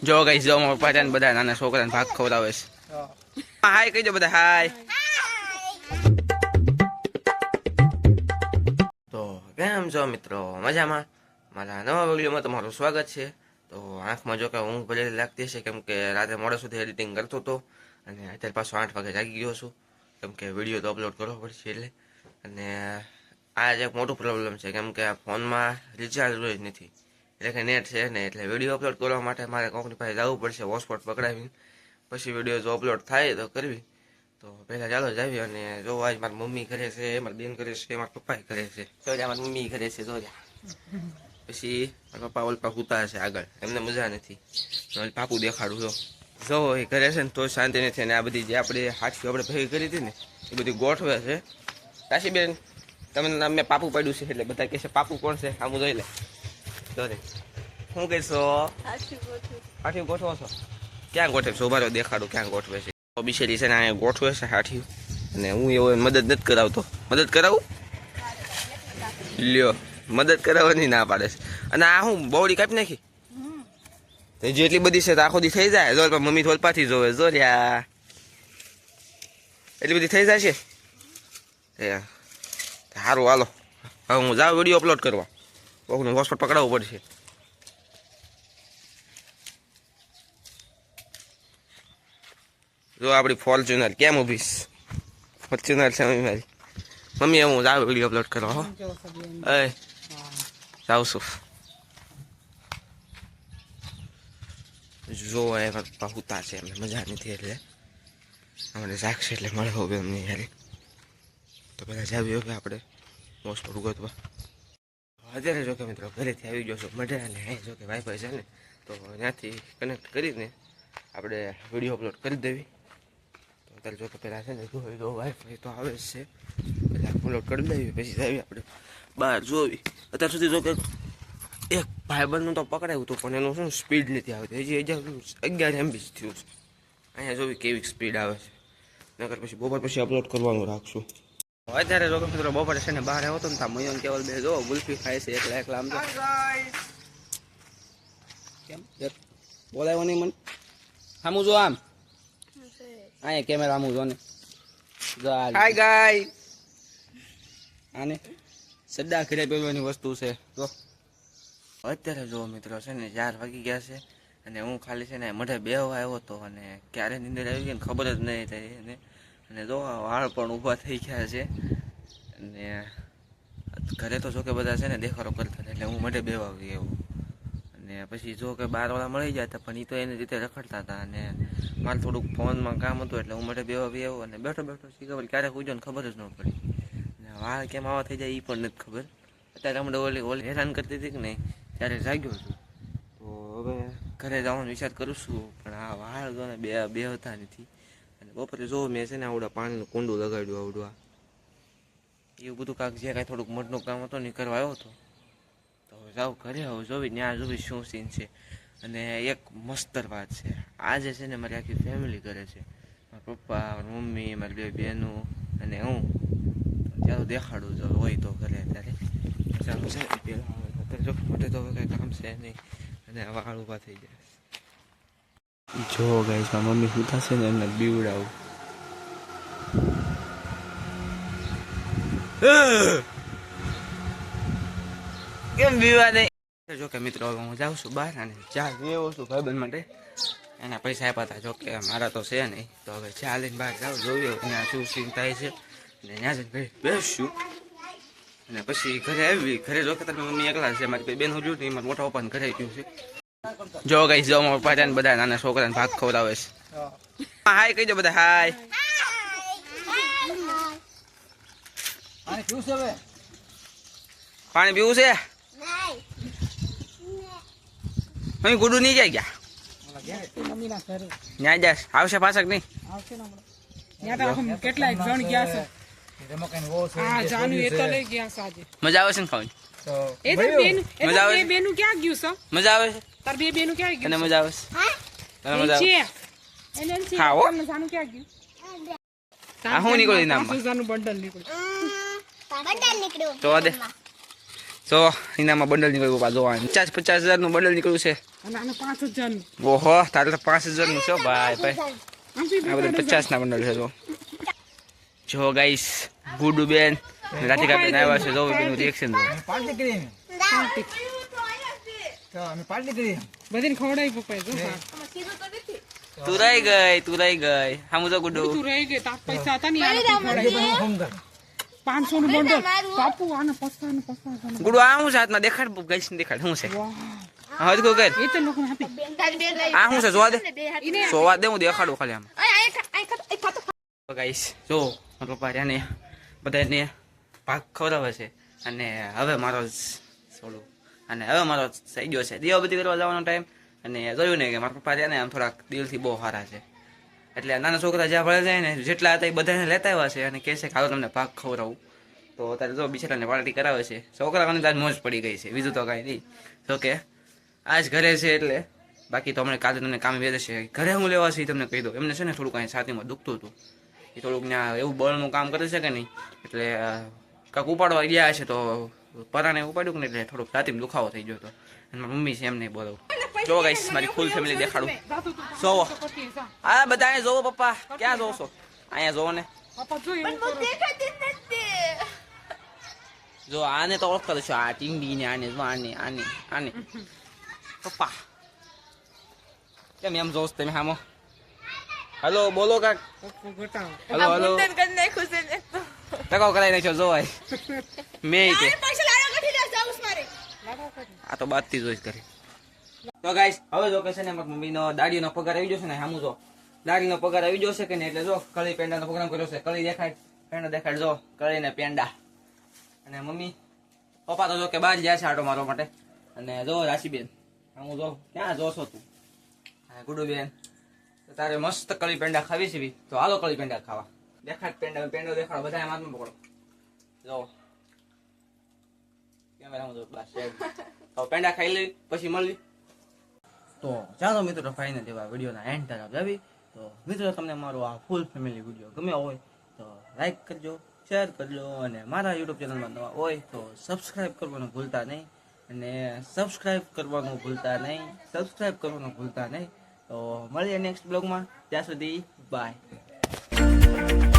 જો ગાઈસ જો મારા પપ્પા બધા નાના છોકરાને ભાગ ખવડાવે છે. હાય કહી દો બધા હાય. તો કેમ છો મિત્રો, મજામાં? મારા નવા વિડીયોમાં તમારું સ્વાગત છે. તો આંખમાં જો કે ઊંઘ ભરેલી લાગતી છે, કેમ કે રાતે મોડે સુધી એડિટિંગ કરતો હતો અને અત્યારે પાછો 8 વાગે જાગી ગયો છું, કેમ કે વિડીયો તો અપલોડ કરવો પડશે એટલે. અને આ જ એક મોટું પ્રોબ્લેમ છે, કેમ કે આ ફોનમાં રિચાર્જ હોય નથી, એટલે કે નેટ છે ને, એટલે વિડીયો અપલોડ કરવા માટે મારે કોઈની પાસે જવું પડશે હોટસ્પોટ પકડાવીને, પછી વિડીયો જો અપલોડ થાય તો કરવી. તો પહેલાં ચાલો જાવી. અને જો આજ મારી મમ્મી કરે છે, મારી બેન કરે છે, મારા પપ્પા કરે છે, તો મારી મમ્મી કરે છે તો પછી મારા પપ્પા ઓલપા સૂતા છે આગળ, એમને મજા નથી, પાપુ દેખાડું જો એ કરે છે ને તો શાંતિ નથી. અને આ બધી જે આપણે હાથીઓ આપણે ભેગી કરી હતી ને એ બધી ગોઠવે છે. કાશીબેન તમને નામ મેં પાપુ પાડ્યું છે, એટલે બધા કહે છે પાપુ કોણ છે, આમ જોઈ લે. સોરી શું કહેશો? હાથીઓ ગોઠવો છો? ક્યાં ગોઠવે છે? ઉભારો દેખાડું ક્યાં ગોઠવે છે. બિશેરી છે ને અહીંયા ગોઠવે છે હાથીઓ, અને હું એવો મદદ નથી કરાવતો. મદદ કરાવું? લ્યો મદદ કરાવવાની ના પાડે છે. અને આ હું બવડી કાપી નાખી જેટલી બધી છે તો આખો દી થઈ જાય. જો મમ્મી થોલપાથી જોવે, જો રહ્યા એટલી બધી થઈ જાય છે. સારું હાલો, હવે હું જાઉં વિડીયો અપલોડ કરવા. બહુ હોસ્પિટલ પકડાવવું પડશે. જો આપણી ફોર્ચ્યુનર કેમ ઊભીશ, ફોર્ચ્યુનર છે મારી મમ્મી. હું જાઉં વિડીયો અપલોડ કરવા. હો એ જાઉં છું. જો એ પપ્પા હુતા છે, એમને મજા નથી, એટલે અમને જાગશે એટલે મળે હવે અમને યાર. તો પહેલાં જાવી હવે આપણે મોસ્ટ ગોતવા. અત્યારે જો કે મિત્રો ઘરેથી આવી ગયો છું મઢે, અને જો કે વાઈફાઈ છે ને, તો ત્યાંથી કનેક્ટ કરીને આપણે વિડીયો અપલોડ કરી દેવી. તો અત્યારે જો કે પહેલાં છે ને જો વાઈફાઈ તો આવે જ છે, પહેલાં અપલોડ કરી દેવી, પછી જાવી આપણે બહાર જોવી. અત્યાર સુધી જો કે એક ભાઈબંધનું તો પકડાયું હતું, પણ એનું શું સ્પીડ નથી આવતી. હજી 11 MB થયું છે. અહીંયા જોવી કેવી સ્પીડ આવે છે. નકર પછી બપોર પછી અપલોડ કરવાનું રાખશું. અત્યારે જો મિત્રો બપોરે છે ને બહાર આવ્યો હતો ને, ત્યાં મયંક કેવલ બે જો ગુલ્ફી ખાય છે એકલા આમ તો. કેમ બોલાવ્યો નહીં મને? સામું જો, આમ અહીંયા કેમેરા આમું જો ને. હાય ગાય. આને સદ્દા ઘરે પહેરવાની વસ્તુ છે. જો અત્યારે જો મિત્રો છે ને 4 વાગી ગયા છે, અને હું ખાલી છે ને મઢે બેહવા આવ્યો હતો, અને ક્યારે નીંદર આવી ગઈ ને ખબર જ નહીં થઈ. અને જો વાળ પણ ઊભા થઈ ગયા છે, અને ઘરે તો જો કે બધા છે ને દેખાડો કરતા હતા, એટલે હું મઢે બેહવા આવી ગયો. અને પછી જો કે બહારવાળા મળી ગયા હતા, પણ એ તો એની રીતે રખડતા હતા, અને મારે થોડુંક ફોનમાં કામ હતું, એટલે હું મઢે બેહવા આવી આવ્યો. અને બેઠો શીખબર ક્યારે ઉજ્યો ને ખબર જ ન પડી. અને વાળ કેમ આવા થઈ જાય એ પણ નથી ખબર. અત્યારે હમણાં ઓલી હેરાન કરતી હતી કે નહીં, ત્યારે જાગ્યો છું. તો હવે ઘરે જવાનો વિચાર કરું છું, પણ આ વાળ જો ને બે હતા નથી. અને બપોરે જો મેં છે ને આવડા પાણીનું કુંડું લગાડ્યું આવડું, એવું બધું કાંક જે કાંઈ થોડુંક મઢનું કામ હતું ને કરવા આવ્યો હતો. તો હવે જાઉં ઘરે, હવે જોવી ત્યાં જોવી શું સીન છે. અને એક મસ્તર વાત છે, આજે છે ને મારી આખી ફેમિલી કરે છે, મારા પપ્પા, મારી મમ્મી, મારી 2 બહેનો અને હું. ચાલો દેખાડું જો હોય તો ઘરે. અત્યારે ચાલો છે પહેલાં અત્યારે જો મોટે તો હવે કંઈ કામ છે નહીં, અને વાળ ઊભા થઈ જાય. જો ગાઈસ મારી મમ્મી સુતા છે ને, એમને બીવડાવું. કેમ બીવા નહીં? જો કે મિત્રો હવે હું જાઉં છું બહાર, અને ચા લેવો છું ભાઈબંધ માટે. એના પૈસા આપ્યા હતા, જો કે મારા તો છે નહીં. તો હવે ચા લઈને બહાર જાઉં, જોઈએ ત્યાં શું સીન થાય છે, અને ત્યાં જઈને ઘરે બેસશું. અને પછી ઘરે આવી, ઘરે જો કે તમે મમ્મી એકલા છે, મારી બેન જોયું ને મારા મોટા પપ્પાને ઘરે ગયું છે. જો ગાઈસ જો મારા પપ્પા બધા નાના છોકરાને ભાગ ખવડાવે છે. હાય કહી દો બધા હાય. પાણી પીવું છે? અહીં ગુડું નહીં જાય ગયા? ન્યા જાય આવશે પાછળ નહીં? કેટલા જણ ગયા છે? મજા આવે છે ને ખાવાની? મજા આવે છે. બેનું ક્યાં ગયું છે? મજા આવે છે? તાર 2 બેનું ક્યાં ગયું? અને મજા આવે છે? તને મજા આવે? હા હો. આ હું નીકળી નામ સુઝાનું બંડલ નીકળ્યું. તો દે તો એનામાં બંડલ નીકળ્યું પપ્પા જોવા 50,000 નું બંડલ નીકળ્યું છે. અને આને 5,000 નું. ઓહો તારે તો 5,000 નું છે ભાઈ ભાઈ. આ બધા 50 ના બંડલ છે. જો ગાઈસ ગુડુ બેન રાધિકા બેન આવ્યા છે. જો બેનું રિએક્શન જો. પાર્ટી કરી તો અમે પાર્ટી કરી બધાને ખવડાવી પપ્પાએ જો હા. તું રહી ગઈ હામુ જો ગુડુ. તું રહી ગઈ તાર પૈસા હતા ને આને ખવડાવી. ફોન કર 500 નું બંડલ બાપુ આને પસ્તા ગુડુ આ હું હાથમાં દેખાડ ગાઈસ ને દેખાડ શું છે. હા તો કર એ તો લોકોને આપી આ શું છે જોવા દે. જોવા દે હું દેખાડું ખાલી આમ. ગાઈસ જો મારા પપ્પા રહ્યા ને બધાને ભાગ ખવડાવે છે અને હવે મારો સોડું અને હવે મારો થઈ ગયો છે દીવાબત્તી કરવા જવાનો ટાઈમ. અને જોયું ને કે મારા પપ્પા રહ્યા ને આમ થોડાક દિલથી બહુ સારા છે. એટલે નાના છોકરા જ્યાં ભળે જાય ને જેટલા હતા એ બધાને લેતા આવ્યા છે અને કહે છે કે હાલો તમને ભાગ ખવડાવું. તો અત્યારે જો બિચારાને પાર્ટી કરાવે છે. છોકરાઓને તો આજ મોજ પડી ગઈ છે બીજું તો કાંઈ નહીં. જો કે આજ ઘરે છે એટલે બાકી તો હમણાં કાલે તમને કામ વેચે છે. ઘરે હું લેવા છે એ તમને કહી દઉં. એમને છે ને થોડું કાંઈ છાતીમાં દુખતું હતું. એ થોડુંક ત્યાં એવું બળનું કામ કરે છે કે નહીં એટલે કાંક ઉપાડવા ગયા છે તો પરાને ઉપાડ્યું ને એટલે થોડુંક છાતીમાં દુખાવો થઈ ગયો હતો. અને મારી મમ્મી છે એમને બોલાવું. જો ગાઈસ મારી ફૂલ ફેમિલી દેખાડું. જોવો આ બધા અહીંયા જોવો પપ્પા ક્યાં જોવો છો અહીંયા જોવો ને. પપ્પા જો એવું જો આને તો ઓળખતો છો આ ટીંડી ને આને આને પપ્પા કેમ એમ જોશ તમે હામો. હલો બોલો કાક. હલો ટકાવ કરાવી નાખ્યો જોવાય મેં કે આ તો બાદ થી જોઈશ કરી. તો ગાઈસ હવે જો કે છે ને મારી મમ્મીનો દાડીનો પગાર આવી ગયો છે ને હામું જો દાડીનો પગાર આવી ગયો છે કે ને એટલે જો કળી પેંડાનો પ્રોગ્રામ કર્યો છે. કળી દેખાડ પેંડા દેખાડ જો કળી ને પેંડા. અને મમ્મી પપ્પા તો જો કે બહાર ગયા છે આટો મારવા માટે. અને જો રાશીબેન હામું જો ક્યાં જોશો તું ગુડુ બેન તારે મસ્ત કળી પેંડા ખાવી છે તો હાલો કળી પેંડા ખાવા. દેખાડ પેંડો દેખાડો બધા હાથમાં પકડો. જો કેમેરામાં જો બસ તો પેંડા ખાઈ લઈ પછી મળી. તો ચાલો મિત્રો ફાઇનલ એવા વિડીયોના એન્ડ તરફ આવી. તો મિત્રો તમને મારો આ ફૂલ ફેમિલી વિડીયો ગમ્યો હોય તો લાઈક કરજો શેર કરજો અને મારા યુટ્યુબ ચેનલમાં નવા હોય તો સબસ્ક્રાઈબ કરવાનું ભૂલતા નહીં. સબસ્ક્રાઈબ કરવાનું ભૂલતા નહીં. તો મળીએ નેક્સ્ટ બ્લોગમાં. ત્યાં સુધી બાય.